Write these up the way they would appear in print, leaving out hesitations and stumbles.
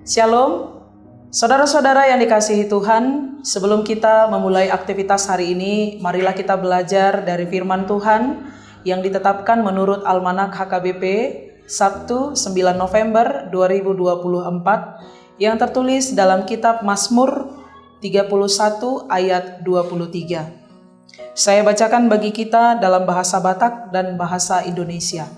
Shalom, saudara-saudara yang dikasihi Tuhan. Sebelum kita memulai aktivitas hari ini, marilah kita belajar dari firman Tuhan yang ditetapkan menurut Almanak HKBP Sabtu 9 November 2024 yang tertulis dalam kitab Mazmur 31 ayat 23. Saya bacakan bagi kita dalam bahasa Batak dan bahasa Indonesia.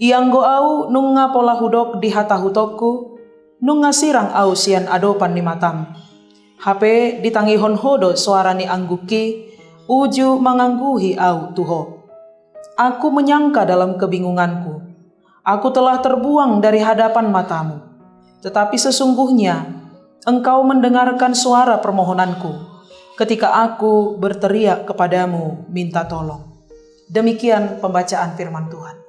Ianggo au nunga pola hudok di hata hutoku, nunga sirang au sian adopan ni matam. Hape ditangihon hodo suarani angguki, uju mangangguhi au tuho. Aku menyangka dalam kebingunganku, aku telah terbuang dari hadapan matamu. Tetapi sesungguhnya engkau mendengarkan suara permohonanku ketika aku berteriak kepadamu minta tolong. Demikian pembacaan firman Tuhan.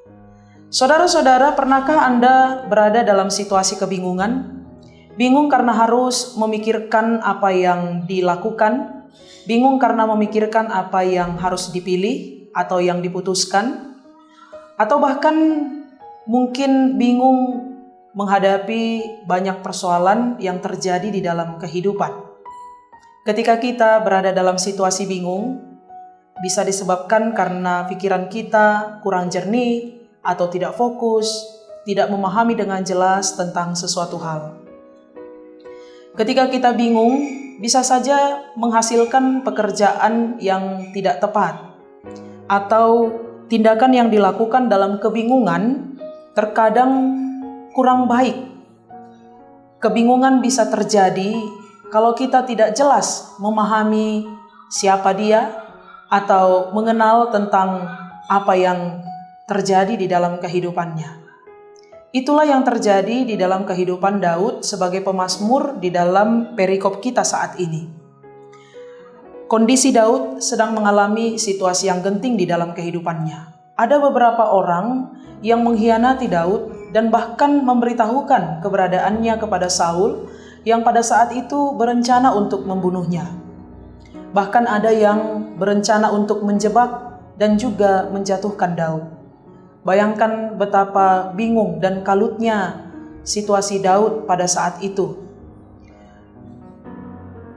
Saudara-saudara, pernahkah Anda berada dalam situasi kebingungan? Bingung karena harus memikirkan apa yang dilakukan, bingung karena memikirkan apa yang harus dipilih atau yang diputuskan, atau bahkan mungkin bingung menghadapi banyak persoalan yang terjadi di dalam kehidupan. Ketika kita berada dalam situasi bingung, bisa disebabkan karena pikiran kita kurang jernih, atau tidak fokus, tidak memahami dengan jelas tentang sesuatu hal. Ketika kita bingung, bisa saja menghasilkan pekerjaan yang tidak tepat, atau tindakan yang dilakukan dalam kebingungan terkadang kurang baik. Kebingungan bisa terjadi kalau kita tidak jelas memahami siapa dia, atau mengenal tentang apa yang terjadi di dalam kehidupannya. Itulah yang terjadi di dalam kehidupan Daud sebagai pemazmur di dalam perikop kita saat ini. Kondisi Daud sedang mengalami situasi yang genting di dalam kehidupannya. Ada beberapa orang yang mengkhianati Daud dan bahkan memberitahukan keberadaannya kepada Saul yang pada saat itu berencana untuk membunuhnya. Bahkan ada yang berencana untuk menjebak dan juga menjatuhkan Daud. Bayangkan betapa bingung dan kalutnya situasi Daud pada saat itu.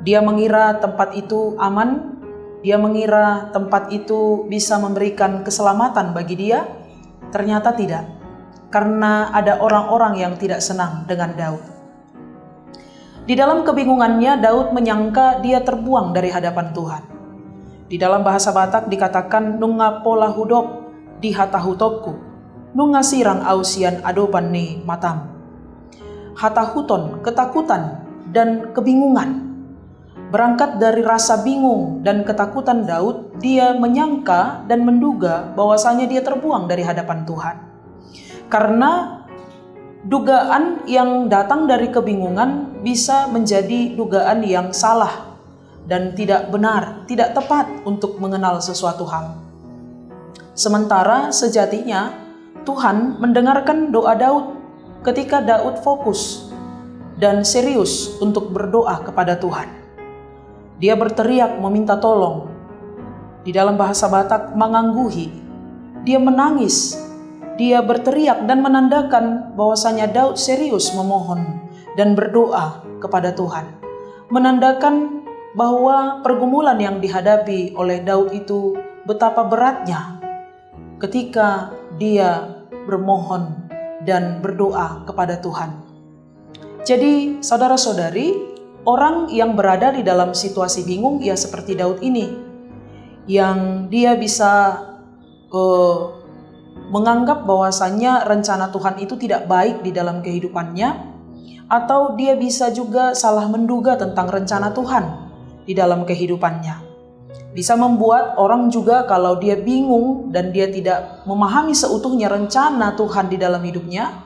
Dia mengira tempat itu aman, dia mengira tempat itu bisa memberikan keselamatan bagi dia. Ternyata tidak, karena ada orang-orang yang tidak senang dengan Daud. Di dalam kebingungannya, Daud menyangka dia terbuang dari hadapan Tuhan. Di dalam bahasa Batak dikatakan nunga pola hudok di hata hutopku, nunga sirang ausian adopan ni matam. Hata huton, ketakutan dan kebingungan. Berangkat dari rasa bingung dan ketakutan Daud, dia menyangka dan menduga bahwasanya dia terbuang dari hadapan Tuhan. Karena dugaan yang datang dari kebingungan bisa menjadi dugaan yang salah dan tidak benar, tidak tepat untuk mengenal sesuatu hal. Sementara sejatinya Tuhan mendengarkan doa Daud ketika Daud fokus dan serius untuk berdoa kepada Tuhan. Dia berteriak meminta tolong. Di dalam bahasa Batak mangangguhi. Dia menangis. Dia berteriak dan menandakan bahwasanya Daud serius memohon dan berdoa kepada Tuhan. Menandakan bahwa pergumulan yang dihadapi oleh Daud itu betapa beratnya ketika dia bermohon dan berdoa kepada Tuhan. Jadi saudara-saudari, orang yang berada di dalam situasi bingung ya seperti Daud ini, yang dia bisa menganggap bahwasannya rencana Tuhan itu tidak baik di dalam kehidupannya, atau dia bisa juga salah menduga tentang rencana Tuhan di dalam kehidupannya. Bisa membuat orang juga kalau dia bingung dan dia tidak memahami seutuhnya rencana Tuhan di dalam hidupnya,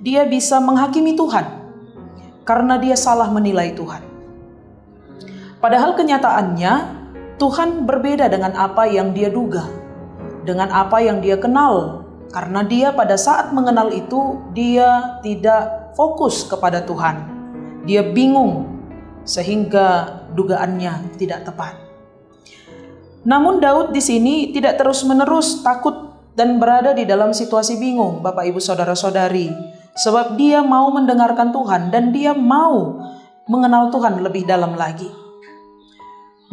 dia bisa menghakimi Tuhan karena dia salah menilai Tuhan. Padahal kenyataannya Tuhan berbeda dengan apa yang dia duga, dengan apa yang dia kenal, karena dia pada saat mengenal itu dia tidak fokus kepada Tuhan. Dia bingung sehingga dugaannya tidak tepat. Namun Daud di sini tidak terus-menerus takut dan berada di dalam situasi bingung, Bapak Ibu Saudara-saudari. Sebab dia mau mendengarkan Tuhan dan dia mau mengenal Tuhan lebih dalam lagi.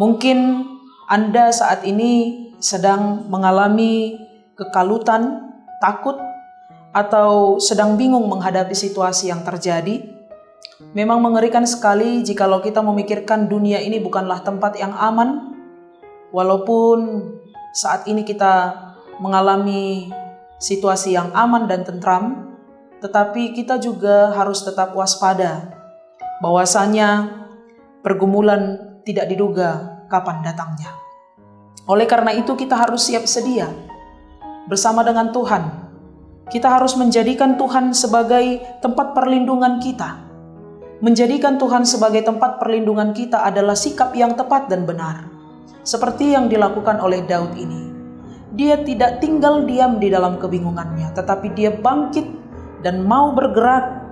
Mungkin Anda saat ini sedang mengalami kekalutan, takut, atau sedang bingung menghadapi situasi yang terjadi. Memang mengerikan sekali jikalau kita memikirkan dunia ini bukanlah tempat yang aman. Walaupun saat ini kita mengalami situasi yang aman dan tentram, tetapi kita juga harus tetap waspada bahwasanya pergumulan tidak diduga kapan datangnya. Oleh karena itu kita harus siap sedia bersama dengan Tuhan. Kita harus menjadikan Tuhan sebagai tempat perlindungan kita. Menjadikan Tuhan sebagai tempat perlindungan kita adalah sikap yang tepat dan benar. Seperti yang dilakukan oleh Daud ini. Dia tidak tinggal diam di dalam kebingungannya, tetapi dia bangkit dan mau bergerak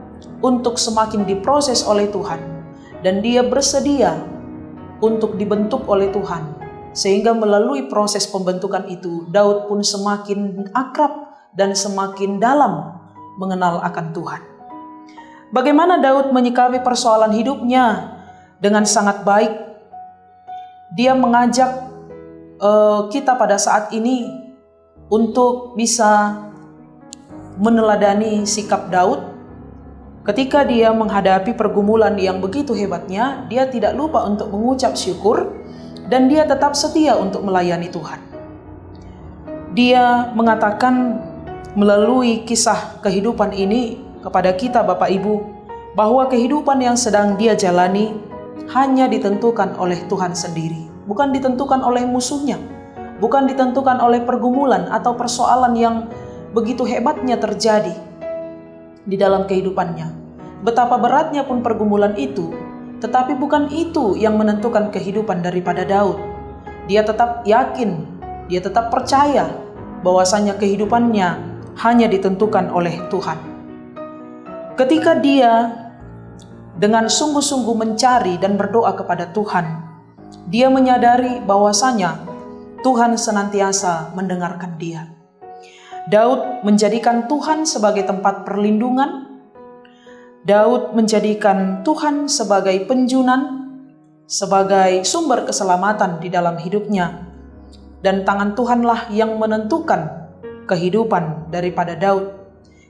untuk semakin diproses oleh Tuhan. Dan dia bersedia untuk dibentuk oleh Tuhan. Sehingga melalui proses pembentukan itu, Daud pun semakin akrab dan semakin dalam mengenal akan Tuhan. Bagaimana Daud menyikapi persoalan hidupnya? Dengan sangat baik. Dia mengajak kita pada saat ini untuk bisa meneladani sikap Daud. Ketika dia menghadapi pergumulan yang begitu hebatnya, dia tidak lupa untuk mengucap syukur dan dia tetap setia untuk melayani Tuhan. Dia mengatakan melalui kisah kehidupan ini kepada kita Bapak Ibu, bahwa kehidupan yang sedang dia jalani hanya ditentukan oleh Tuhan sendiri, bukan ditentukan oleh musuhnya, bukan ditentukan oleh pergumulan atau persoalan yang begitu hebatnya terjadi di dalam kehidupannya. Betapa beratnya pun pergumulan itu, tetapi bukan itu yang menentukan kehidupan daripada Daud. Dia tetap yakin, dia tetap percaya bahwasanya kehidupannya hanya ditentukan oleh Tuhan. Ketika dia dengan sungguh-sungguh mencari dan berdoa kepada Tuhan, dia menyadari bahwasanya Tuhan senantiasa mendengarkan dia. Daud menjadikan Tuhan sebagai tempat perlindungan. Daud menjadikan Tuhan sebagai penjunan, sebagai sumber keselamatan di dalam hidupnya. Dan tangan Tuhanlah yang menentukan kehidupan daripada Daud.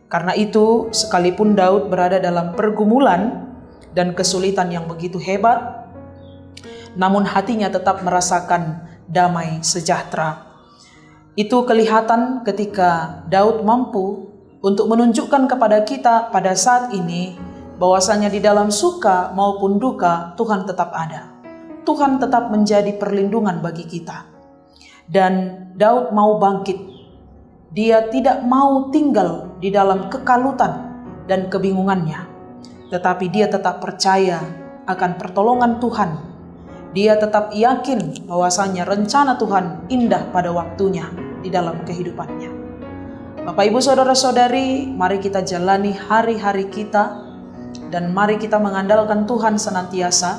Karena itu, sekalipun Daud berada dalam pergumulan dan kesulitan yang begitu hebat, namun hatinya tetap merasakan damai sejahtera. Itu kelihatan ketika Daud mampu untuk menunjukkan kepada kita pada saat ini bahwasanya di dalam suka maupun duka Tuhan tetap ada. Tuhan tetap menjadi perlindungan bagi kita. Dan Daud mau bangkit. Dia tidak mau tinggal di dalam kekalutan dan kebingungannya. Tetapi dia tetap percaya akan pertolongan Tuhan. Dia tetap yakin bahwasanya rencana Tuhan indah pada waktunya di dalam kehidupannya. Bapak Ibu Saudara-saudari, mari kita jalani hari-hari kita dan mari kita mengandalkan Tuhan senantiasa.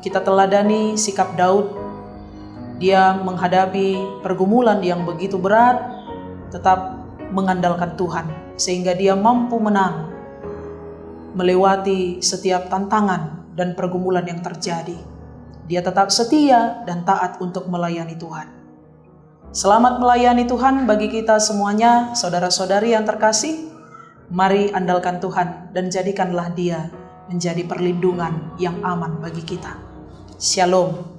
Kita teladani sikap Daud. Dia menghadapi pergumulan yang begitu berat, tetap mengandalkan Tuhan sehingga dia mampu menang melewati setiap tantangan dan pergumulan yang terjadi. Dia tetap setia dan taat untuk melayani Tuhan. Selamat melayani Tuhan bagi kita semuanya, saudara-saudari yang terkasih. Mari andalkan Tuhan dan jadikanlah Dia menjadi perlindungan yang aman bagi kita. Shalom.